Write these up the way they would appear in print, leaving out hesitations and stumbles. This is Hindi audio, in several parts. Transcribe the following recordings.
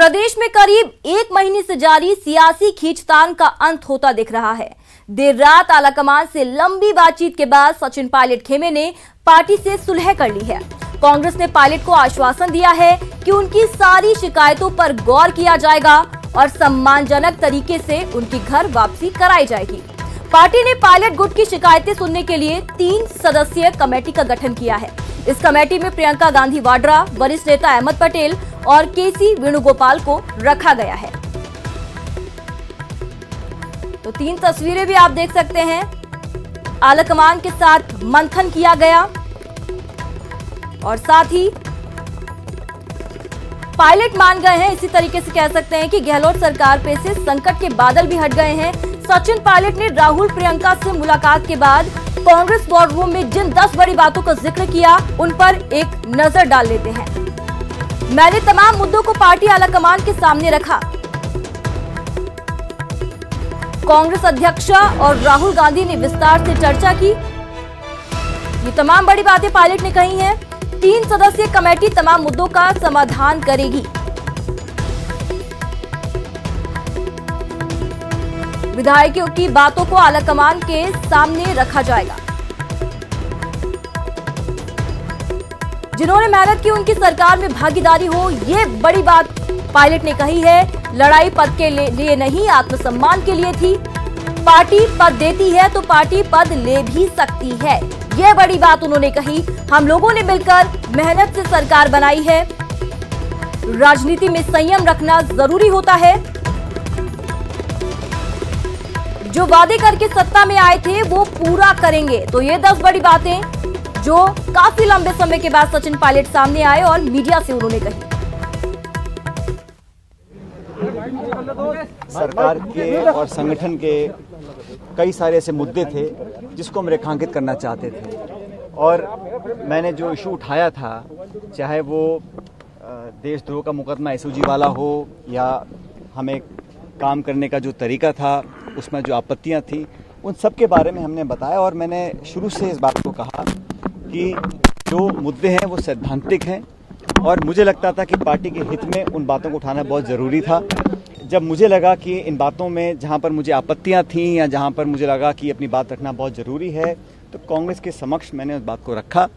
प्रदेश में करीब 1 महीने से जारी सियासी खींचतान का अंत होता दिख रहा है। देर रात आलाकमान से लंबी बातचीत के बाद सचिन पायलट खेमे ने पार्टी से सुलह कर ली है। कांग्रेस ने पायलट को आश्वासन दिया है कि उनकी सारी शिकायतों पर गौर किया जाएगा और सम्मानजनक तरीके से उनकी घर वापसी कराई जाएगी। पार्टी ने पायलट गुट की शिकायतें सुनने के लिए 3 सदस्यीय कमेटी का गठन किया है। इस कमेटी में प्रियंका गांधी वाड्रा, वरिष्ठ नेता अहमद पटेल और केसी वेणुगोपाल को रखा गया है। तो 3 तस्वीरें भी आप देख सकते हैं। आलाकमान के साथ मंथन किया गया और साथ ही पायलट मान गए हैं। इसी तरीके से कह सकते हैं कि गहलोत सरकार पे से संकट के बादल भी हट गए हैं। सचिन पायलट ने राहुल प्रियंका से मुलाकात के बाद कांग्रेस वॉर रूम में जिन 10 बड़ी बातों का जिक्र किया, उन पर एक नजर डाल लेते हैं। मैंने तमाम मुद्दों को पार्टी आलाकमान के सामने रखा। कांग्रेस अध्यक्ष और राहुल गांधी ने विस्तार से चर्चा की। ये तमाम बड़ी बातें पायलट ने कही हैं। 3 सदस्यीय कमेटी तमाम मुद्दों का समाधान करेगी। विधायकों की बातों को आलाकमान के सामने रखा जाएगा। जिन्होंने मेहनत की उनकी सरकार में भागीदारी हो, ये बड़ी बात पायलट ने कही है। लड़ाई पद के लिए नहीं, आत्मसम्मान के लिए थी। पार्टी पद देती है तो पार्टी पद ले भी सकती है, ये बड़ी बात उन्होंने कही। हम लोगों ने मिलकर मेहनत से सरकार बनाई है। राजनीति में संयम रखना जरूरी होता है। जो वादे करके सत्ता में आए थे वो पूरा करेंगे। तो ये 10 बड़ी बातें जो काफी लंबे समय के बाद सचिन पायलट सामने आए और मीडिया से उन्होंने कही। सरकार के और संगठन के कई सारे ऐसे मुद्दे थे जिसको हम रेखांकित करना चाहते थे, और मैंने जो इशू उठाया था, चाहे वो देशद्रोह का मुकदमा एसओजी वाला हो या हमें काम करने का जो तरीका था उसमें जो आपत्तियां थी, उन सब के बारे में हमने बताया। और मैंने शुरू से इस बात को कहा कि जो मुद्दे हैं वो सैद्धांतिक हैं और मुझे लगता था कि पार्टी के हित में उन बातों को उठाना बहुत ज़रूरी था। जब मुझे लगा कि इन बातों में जहां पर मुझे आपत्तियां थीं या जहां पर मुझे लगा कि अपनी बात रखना बहुत ज़रूरी है, तो कांग्रेस के समक्ष मैंने उस बात को रखा।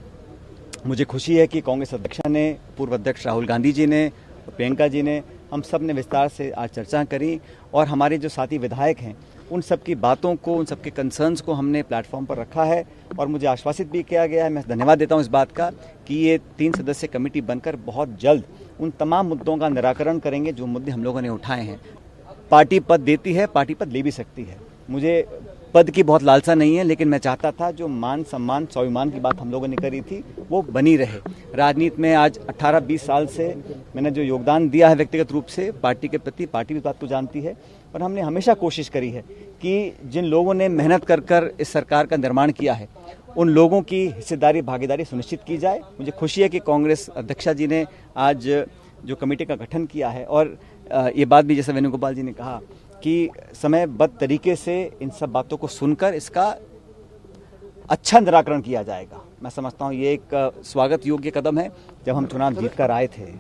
मुझे खुशी है कि कांग्रेस अध्यक्ष ने, पूर्व अध्यक्ष राहुल गांधी जी ने, प्रियंका जी ने, हम सब ने विस्तार से आज चर्चा करी और हमारे जो साथी विधायक हैं उन सब की बातों को, उन सब के कंसर्न्स को हमने प्लेटफॉर्म पर रखा है। और मुझे आश्वासित भी किया गया है, मैं धन्यवाद देता हूं इस बात का, कि ये 3 सदस्यीय कमेटी बनकर बहुत जल्द उन तमाम मुद्दों का निराकरण करेंगे जो मुद्दे हम लोगों ने उठाए हैं। पार्टी पद देती है, पार्टी पद ले भी सकती है। मुझे पद की बहुत लालसा नहीं है, लेकिन मैं चाहता था जो मान सम्मान स्वाभिमान की बात हम लोगों ने करी थी वो बनी रहे। राजनीति में आज 18-20 साल से मैंने जो योगदान दिया है व्यक्तिगत रूप से पार्टी के प्रति, पार्टी भी बात को जानती है। और हमने हमेशा कोशिश करी है कि जिन लोगों ने मेहनत कर इस सरकार का निर्माण किया है उन लोगों की हिस्सेदारी, भागीदारी सुनिश्चित की जाए। मुझे खुशी है कि कांग्रेस अध्यक्षा जी ने आज जो कमेटी का गठन किया है, और ये बात भी जैसे वेणुगोपाल जी ने कहा कि समयबद्ध तरीके से इन सब बातों को सुनकर इसका अच्छा निराकरण किया जाएगा। मैं समझता हूँ ये एक स्वागत योग्य कदम है। जब हम चुनाव जीत कर आए थे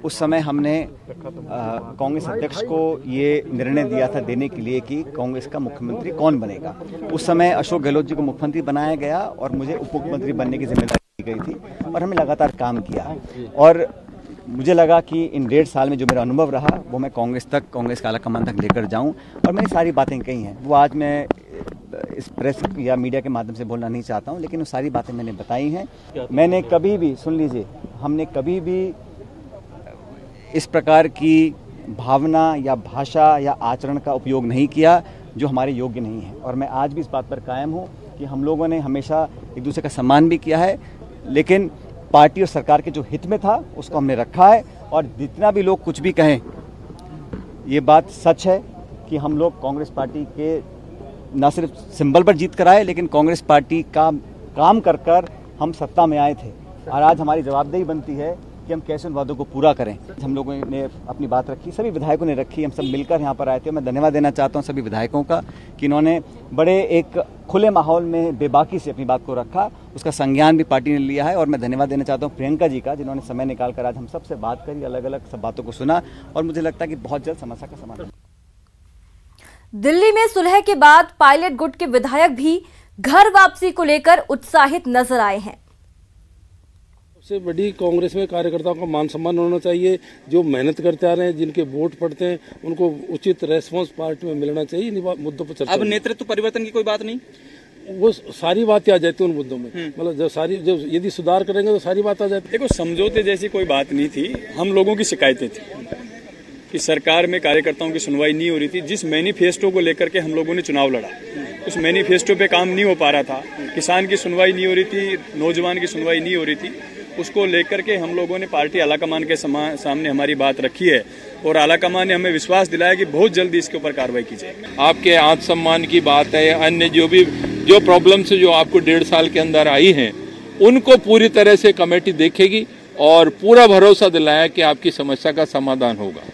उस समय हमने कांग्रेस अध्यक्ष को ये निर्णय दिया था देने के लिए कि कांग्रेस का मुख्यमंत्री कौन बनेगा। उस समय अशोक गहलोत जी को मुख्यमंत्री बनाया गया और मुझे उप मुख्यमंत्री बनने की जिम्मेदारी दी गई थी और हमने लगातार काम किया। और मुझे लगा कि इन 1.5 साल में जो मेरा अनुभव रहा वो मैं कांग्रेस का आलाकमान तक लेकर जाऊं, और मैंने सारी बातें कही हैं। वो आज मैं इस प्रेस या मीडिया के माध्यम से बोलना नहीं चाहता हूं, लेकिन वो सारी बातें मैंने बताई हैं। मैंने कभी भी, सुन लीजिए, हमने कभी भी इस प्रकार की भावना या भाषा या आचरण का उपयोग नहीं किया जो हमारे योग्य नहीं है। और मैं आज भी इस बात पर कायम हूँ कि हम लोगों ने हमेशा एक दूसरे का सम्मान भी किया है, लेकिन पार्टी और सरकार के जो हित में था उसको हमने रखा है। और जितना भी लोग कुछ भी कहें, ये बात सच है कि हम लोग कांग्रेस पार्टी के न सिर्फ सिंबल पर जीत कर आए, लेकिन कांग्रेस पार्टी का काम कर हम सत्ता में आए थे। और आज हमारी जवाबदेही बनती है कि हम कैसे उन वादों को पूरा करें। हम लोगों ने अपनी बात रखी, सभी विधायकों ने रखी, हम सब मिलकर यहाँ पर आए थे। मैं धन्यवाद देना चाहता हूँ सभी विधायकों का कि इन्होंने बड़े एक खुले माहौल में बेबाकी से अपनी बात को रखा, उसका संज्ञान भी पार्टी ने लिया है। और मैं धन्यवाद देना चाहता हूँ प्रियंका जी का, जिन्होंने समय निकालकर आज हम सबसे बात करी, अलग अलग सब बातों को सुना और मुझे लगता है कि बहुत जल्द समस्या का समाधान। दिल्ली में सुलह के बाद पायलट गुट के विधायक भी घर वापसी को लेकर उत्साहित नजर आए हैं। सबसे बड़ी कांग्रेस में कार्यकर्ताओं का मान सम्मान होना चाहिए। जो मेहनत करते आ रहे हैं, जिनके वोट पड़ते हैं, उनको उचित रेस्पॉन्स पार्टी में मिलना चाहिए। इन मुद्दों पर चर्चा। अब नेतृत्व परिवर्तन की कोई बात नहीं, वो सारी बातें आ जाती है उन मुद्दों में। मतलब जब यदि सुधार करेंगे तो सारी बात आ जाती है। देखो, समझौते जैसी कोई बात नहीं थी। हम लोगों की शिकायतें थी कि सरकार में कार्यकर्ताओं की सुनवाई नहीं हो रही थी। जिस मैनिफेस्टो को लेकर के हम लोगों ने चुनाव लड़ा, उस मैनिफेस्टो पे काम नहीं हो पा रहा था। किसान की सुनवाई नहीं हो रही थी, नौजवान की सुनवाई नहीं हो रही थी। उसको लेकर के हम लोगों ने पार्टी आलाकमान के सामने हमारी बात रखी है और आलाकमान ने हमें विश्वास दिलाया कि बहुत जल्दी इसके ऊपर कार्रवाई की जाएगी। आपके आत्मसम्मान की बात है, अन्य जो प्रॉब्लम्स जो आपको 1.5 साल के अंदर आई हैं, उनको पूरी तरह से कमेटी देखेगी और पूरा भरोसा दिलाया कि आपकी समस्या का समाधान होगा।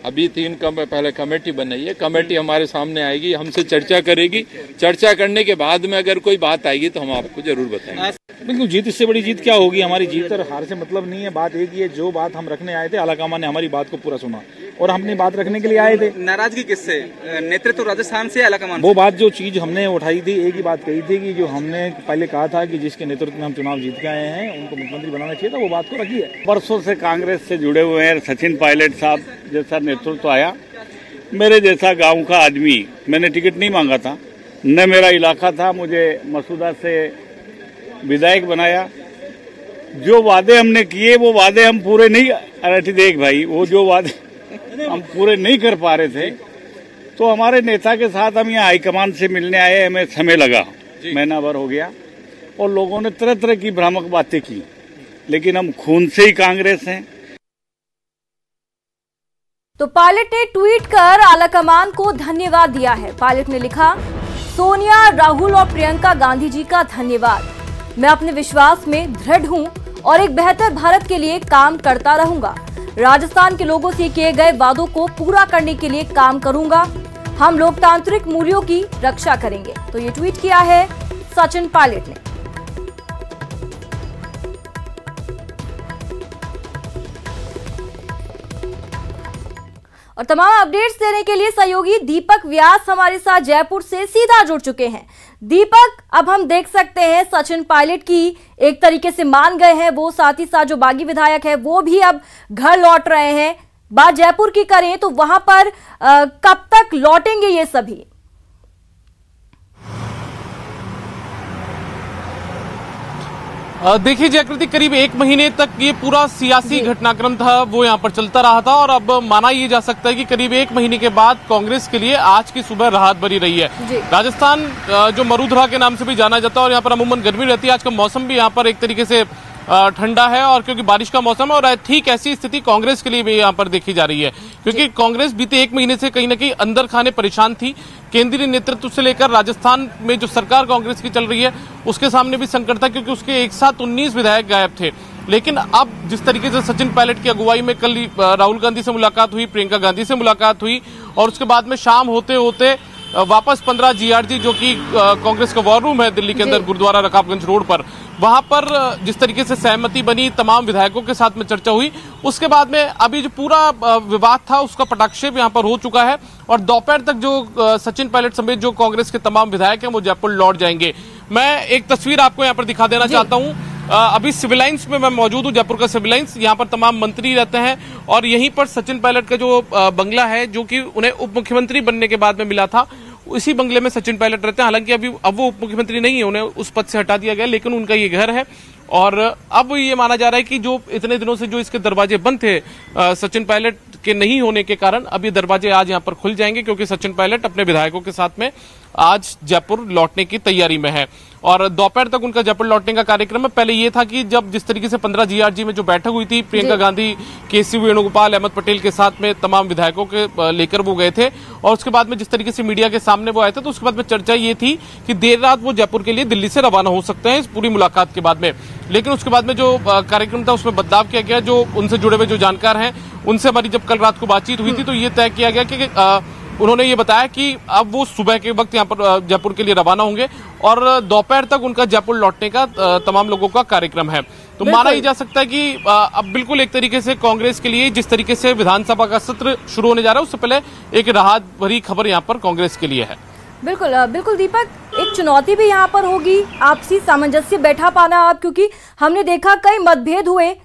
अभी 3 पहले कमेटी बनाई है, कमेटी हमारे सामने आएगी, हमसे चर्चा करेगी। चर्चा करने के बाद में अगर कोई बात आएगी तो हम आपको जरूर बताएंगे। बिल्कुल, जीत इससे बड़ी जीत क्या होगी। हमारी जीत और हार से मतलब नहीं है। बात एक ही है, जो बात हम रखने आए थे, आलाकमान ने हमारी बात को पूरा सुना और हम अपनी बात रखने के लिए आए थे। नाराजगी किससे? नेतृत्व राजस्थान से, आलाकमान? वो बात जो चीज हमने उठाई थी, एक ही बात कही थी कि जो हमने पहले कहा था कि जिसके नेतृत्व में हम चुनाव जीत के आए हैं, उनको मुख्यमंत्री बनाना चाहिए था, वो बात को रखी है। वर्षों से कांग्रेस से जुड़े हुए हैं। सचिन पायलट साहब जैसा नेतृत्व आया, मेरे जैसा गांव का आदमी, मैंने टिकट नहीं मांगा था, न मेरा इलाका था, मुझे मसूदा से विधायक बनाया। जो वादे हमने किए वो वादे हम पूरे नहीं, अरे देख भाई, वो जो वादे हम पूरे नहीं कर पा रहे थे, तो हमारे नेता के साथ हम यहाँ हाईकमान से मिलने आए। हमें समय लगा, महीना भर हो गया और लोगों ने तरह तरह की भ्रामक बातें की, लेकिन हम खून से ही कांग्रेस हैं। तो पायलट ने ट्वीट कर आलाकमान को धन्यवाद दिया है। पायलट ने लिखा, सोनिया, राहुल और प्रियंका गांधी जी का धन्यवाद। मैं अपने विश्वास में दृढ़ हूं और एक बेहतर भारत के लिए काम करता रहूंगा। राजस्थान के लोगों से किए गए वादों को पूरा करने के लिए काम करूंगा। हम लोकतांत्रिक मूल्यों की रक्षा करेंगे। तो ये ट्वीट किया है सचिन पायलट ने। और तमाम अपडेट्स देने के लिए सहयोगी दीपक व्यास हमारे साथ जयपुर से सीधा जुड़ चुके हैं। दीपक, अब हम देख सकते हैं सचिन पायलट की एक तरीके से मान गए हैं वो, साथ ही साथ जो बागी विधायक है वो भी अब घर लौट रहे हैं। बात जयपुर की करें तो वहां पर कब तक लौटेंगे ये सभी? देखिए जागृति, करीब 1 महीने तक ये पूरा सियासी घटनाक्रम था वो यहाँ पर चलता रहा था और अब माना ये जा सकता है कि करीब 1 महीने के बाद कांग्रेस के लिए आज की सुबह राहत भरी रही है। राजस्थान जो मरुधरा के नाम से भी जाना जाता है और यहाँ पर अमूमन गर्मी रहती है, आज का मौसम भी यहाँ पर एक तरीके से ठंडा है और क्योंकि बारिश का मौसम है और ठीक ऐसी स्थिति कांग्रेस के लिए भी यहाँ पर देखी जा रही है, क्योंकि कांग्रेस बीते 1 महीने से कहीं ना कहीं अंदर खाने परेशान थी। केंद्रीय नेतृत्व से लेकर राजस्थान में जो सरकार कांग्रेस की चल रही है उसके सामने भी संकट था, क्योंकि उसके एक साथ 19 विधायक गायब थे। लेकिन अब जिस तरीके से सचिन पायलट की अगुवाई में कल राहुल गांधी से मुलाकात हुई, प्रियंका गांधी से मुलाकात हुई और उसके बाद में शाम होते होते वापस 15 GRG जो कि कांग्रेस का वॉर रूम है दिल्ली के अंदर गुरुद्वारा रकाबगंज रोड पर, वहां पर जिस तरीके से सहमति बनी, तमाम विधायकों के साथ में चर्चा हुई, उसके बाद में अभी जो पूरा विवाद था उसका पटाक्षेप यहां पर हो चुका है और दोपहर तक जो सचिन पायलट समेत जो कांग्रेस के तमाम विधायक हैं वो जयपुर लौट जाएंगे। मैं एक तस्वीर आपको यहाँ पर दिखा देना चाहता हूँ। अभी सिविल लाइन्स में मैं मौजूद हूँ, जयपुर का सिविल लाइन्स। यहाँ पर तमाम मंत्री रहते हैं और यहीं पर सचिन पायलट का जो बंगला है जो कि उन्हें उप मुख्यमंत्री बनने के बाद में मिला था, इसी बंगले में सचिन पायलट रहते हैं। हालांकि अब वो उप मुख्यमंत्री नहीं है, उन्हें उस पद से हटा दिया गया, लेकिन उनका ये घर है और अब ये माना जा रहा है कि जो इतने दिनों से जो इसके दरवाजे बंद थे सचिन पायलट के नहीं होने के कारण, अब ये दरवाजे आज यहाँ पर खुल जाएंगे, क्योंकि सचिन पायलट अपने विधायकों के साथ में आज जयपुर लौटने की तैयारी में है। और दोपहर तक उनका जयपुर लौटने का कार्यक्रम है। पहले ये था कि जब जिस तरीके से 15 GRG में जो बैठक हुई थी, प्रियंका गांधी, केसी वेणुगोपाल, अहमद पटेल के साथ में तमाम विधायकों के लेकर वो गए थे, और उसके बाद में जिस तरीके से मीडिया के सामने वो आए थे, तो उसके बाद में चर्चा ये थी कि देर रात वो जयपुर के लिए दिल्ली से रवाना हो सकते हैं इस पूरी मुलाकात के बाद में। लेकिन उसके बाद में जो कार्यक्रम था उसमें बदलाव किया गया। जो उनसे जुड़े हुए जो जानकार हैं उनसे हमारी जब कल रात को बातचीत हुई थी तो ये तय किया गया कि उन्होंने ये बताया कि अब वो सुबह के वक्त यहाँ पर जयपुर के लिए रवाना होंगे और दोपहर तक उनका जयपुर लौटने का तमाम लोगों का कार्यक्रम है। तो माना ही जा सकता है कि अब बिल्कुल एक तरीके से कांग्रेस के लिए जिस तरीके से विधानसभा का सत्र शुरू होने जा रहा है उससे पहले एक राहत भरी खबर यहाँ पर कांग्रेस के लिए है। बिल्कुल बिल्कुल दीपक, एक चुनौती भी यहाँ पर होगी आपसी सामंजस्य बैठा पाना, अब क्योंकि हमने देखा कई मतभेद हुए,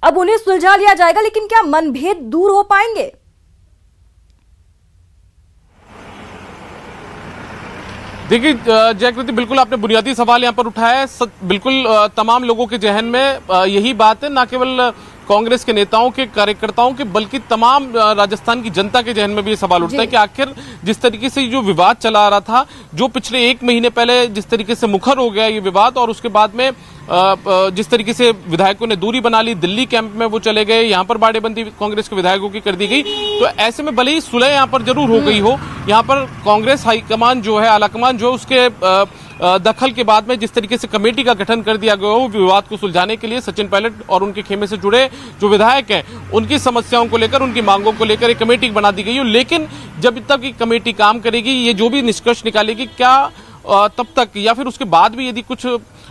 अब उन्हें सुलझा लिया जाएगा, लेकिन क्या मनभेद दूर हो पाएंगे? देखिए जयकृति, बिल्कुल आपने बुनियादी सवाल यहाँ पर उठाया है। बिल्कुल तमाम लोगों के जहन में यही बात है, ना केवल कांग्रेस के नेताओं के कार्यकर्ताओं के बल्कि तमाम राजस्थान की जनता के जहन में भी ये सवाल उठता है कि आखिर जिस तरीके से जो विवाद चला आ रहा था, जो पिछले 1 महीने पहले जिस तरीके से मुखर हो गया ये विवाद, और उसके बाद में जिस तरीके से विधायकों ने दूरी बना ली, दिल्ली कैंप में वो चले गए, यहाँ पर बाड़ेबंदी कांग्रेस के विधायकों की कर दी गई, तो ऐसे में भले ही सुलह यहाँ पर जरूर हो गई हो, यहाँ पर कांग्रेस हाईकमान जो है, आलाकमान जो उसके दखल के बाद में जिस तरीके से कमेटी का गठन कर दिया गया हो विवाद को सुलझाने के लिए, सचिन पायलट और उनके खेमे से जुड़े जो विधायक हैं उनकी समस्याओं को लेकर, उनकी मांगों को लेकर एक कमेटी बना दी गई हो। लेकिन जब तक ये कमेटी काम करेगी, ये जो भी निष्कर्ष निकालेगी, क्या तब तक या फिर उसके बाद भी यदि कुछ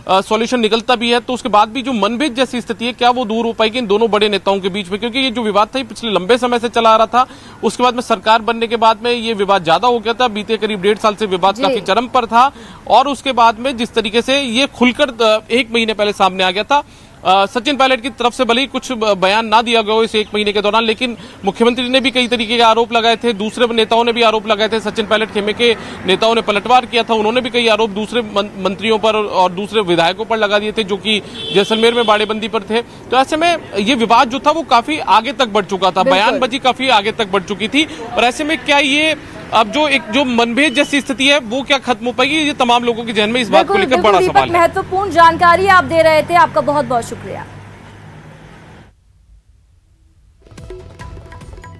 सॉल्यूशन निकलता भी है तो उसके बाद भी जो मनभेद जैसी स्थिति है क्या वो दूर हो पाएगी इन दोनों बड़े नेताओं के बीच में? क्योंकि ये जो विवाद था ये पिछले लंबे समय से चला आ रहा था, उसके बाद में सरकार बनने के बाद में ये विवाद ज्यादा हो गया था, बीते करीब 1.5 साल से विवाद काफी चरम पर था, और उसके बाद में जिस तरीके से ये खुलकर 1 महीने पहले सामने आ गया था। सचिन पायलट की तरफ से भले ही कुछ बयान ना दिया गया हो इस 1 महीने के दौरान, लेकिन मुख्यमंत्री ने भी कई तरीके के आरोप लगाए थे, दूसरे नेताओं ने भी आरोप लगाए थे, सचिन पायलट खेमे के नेताओं ने पलटवार किया था, उन्होंने भी कई आरोप दूसरे मंत्रियों पर और दूसरे विधायकों पर लगा दिए थे जो कि जैसलमेर में बाड़ेबंदी पर थे। तो ऐसे में ये विवाद जो था वो काफी आगे तक बढ़ चुका था, बयानबाजी काफी आगे तक बढ़ चुकी थी, और ऐसे में क्या ये अब जो मनभेद जैसी स्थिति है वो क्या खत्म हो पाएगी? ये तमाम लोगों के जहन में इस बात को लेकर बड़ा सवाल है। महत्वपूर्ण जानकारी आप दे रहे थे, आपका बहुत बहुत शुक्रिया।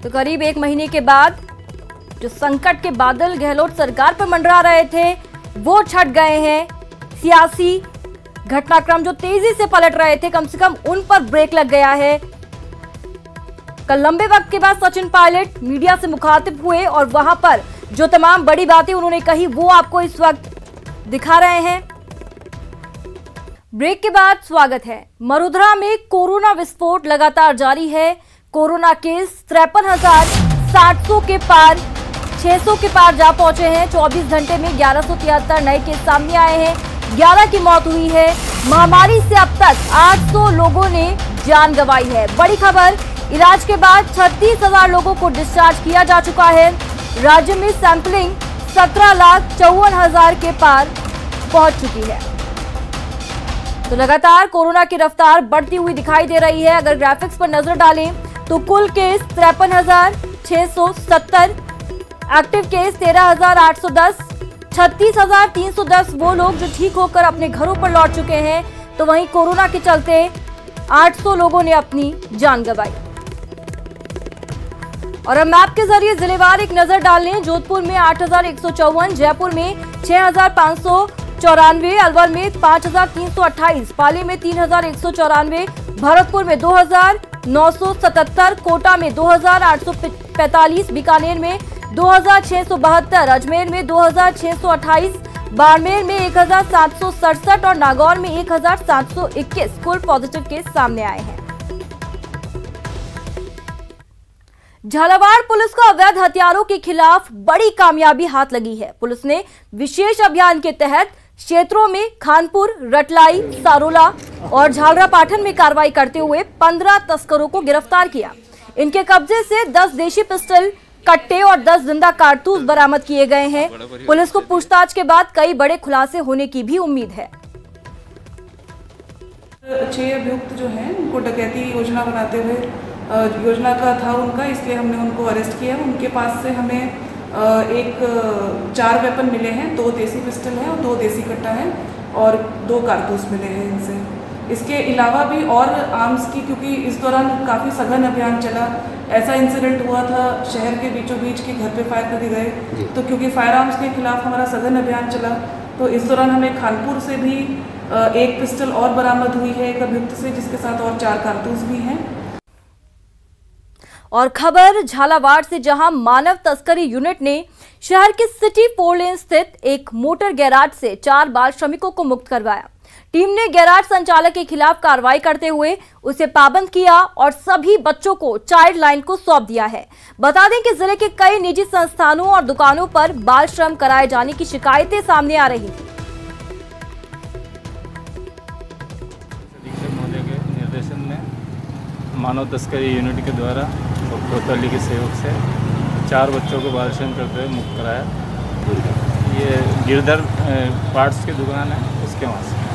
तो करीब 1 महीने के बाद जो संकट के बादल गहलोत सरकार पर मंडरा रहे थे वो छट गए हैं। सियासी घटनाक्रम जो तेजी से पलट रहे थे, कम से कम उन पर ब्रेक लग गया है। कल लंबे वक्त के बाद सचिन पायलट मीडिया से मुखातिब हुए और वहां पर जो तमाम बड़ी बातें उन्होंने कही वो आपको इस वक्त दिखा रहे हैं। ब्रेक के बाद स्वागत है। मरुधरा में कोरोना विस्फोट लगातार जारी है। कोरोना केस 53,700 के पार, 600 के पार जा पहुंचे हैं। 24 घंटे में 1173 नए केस सामने आए हैं, 11 की मौत हुई है। महामारी से अब तक 800 लोगों ने जान गंवाई है। बड़ी खबर, इलाज के बाद 36,000 लोगों को डिस्चार्ज किया जा चुका है। राज्य में सैंपलिंग 17,54,000 के पार पहुंच चुकी है। तो लगातार कोरोना की रफ्तार बढ़ती हुई दिखाई दे रही है। अगर ग्राफिक्स पर नजर डालें तो कुल केस 53,670, एक्टिव केस 13,810, 36,310 वो लोग जो ठीक होकर अपने घरों पर लौट चुके हैं। तो वहीं कोरोना के चलते 800 लोगों ने अपनी जान गंवाई। और अब मैप के जरिए जिलेवार एक नजर डाल लें। जोधपुर में 8,154, जयपुर में 6,594, अलवर में 5,328, पाली में 3,194, भरतपुर में 2,977, कोटा में 2,845, बीकानेर में 2,672, अजमेर में 2,628, बाड़मेर में 1,767 और नागौर में 1,721 कुल पॉजिटिव केस सामने आए हैं। झालावाड़ पुलिस को अवैध हथियारों के खिलाफ बड़ी कामयाबी हाथ लगी है। पुलिस ने विशेष अभियान के तहत क्षेत्रों में खानपुर, रटलाई, सारोला और झालरापाटन में कार्रवाई करते हुए 15 तस्करों को गिरफ्तार किया। इनके कब्जे से 10 देशी पिस्टल, कट्टे और 10 जिंदा कारतूस बरामद किए गए हैं। पुलिस को पूछताछ के बाद कई बड़े खुलासे होने की भी उम्मीद है। 6 अभियुक्त जो हैं उनको डकैती योजना बनाते हुए योजना का था उनका, इसलिए हमने उनको अरेस्ट किया। उनके पास से हमें 4 वेपन मिले हैं, 2 देसी पिस्टल हैं और 2 देसी कट्टा है, और 2 कारतूस मिले हैं इनसे। इसके अलावा भी और आर्म्स की, क्योंकि इस दौरान काफ़ी सघन अभियान चला। ऐसा इंसिडेंट हुआ था शहर के बीचों बीच के घर पे फायर कर दिए गए, तो क्योंकि फायर आर्म्स के खिलाफ हमारा सघन अभियान चला, तो इस दौरान हमें खानपुर से भी 1 पिस्टल और बरामद हुई है एक अभियुक्त से, जिसके साथ और 4 कारतूस भी हैं। और खबर झालावाड़ से, जहां मानव तस्करी यूनिट ने शहर के सिटी 4 लेन स्थित एक मोटर गैराज से 4 बाल श्रमिकों को मुक्त करवाया। टीम ने गैराज संचालक के खिलाफ कार्रवाई करते हुए उसे पाबंद किया और सभी बच्चों को चाइल्ड लाइन को सौंप दिया है। बता दें कि जिले के कई निजी संस्थानों और दुकानों पर बाल श्रम कराए जाने की शिकायतें सामने आ रही थी। महोदय के निर्देशन में मानव तस्करी यूनिट के द्वारा कोतवाली के सहयोग से 4 बच्चों को बाल श्रम करते हुए मुक्त कराया। ये गिरधर पार्ट्स की दुकान है, उसके वहाँ से।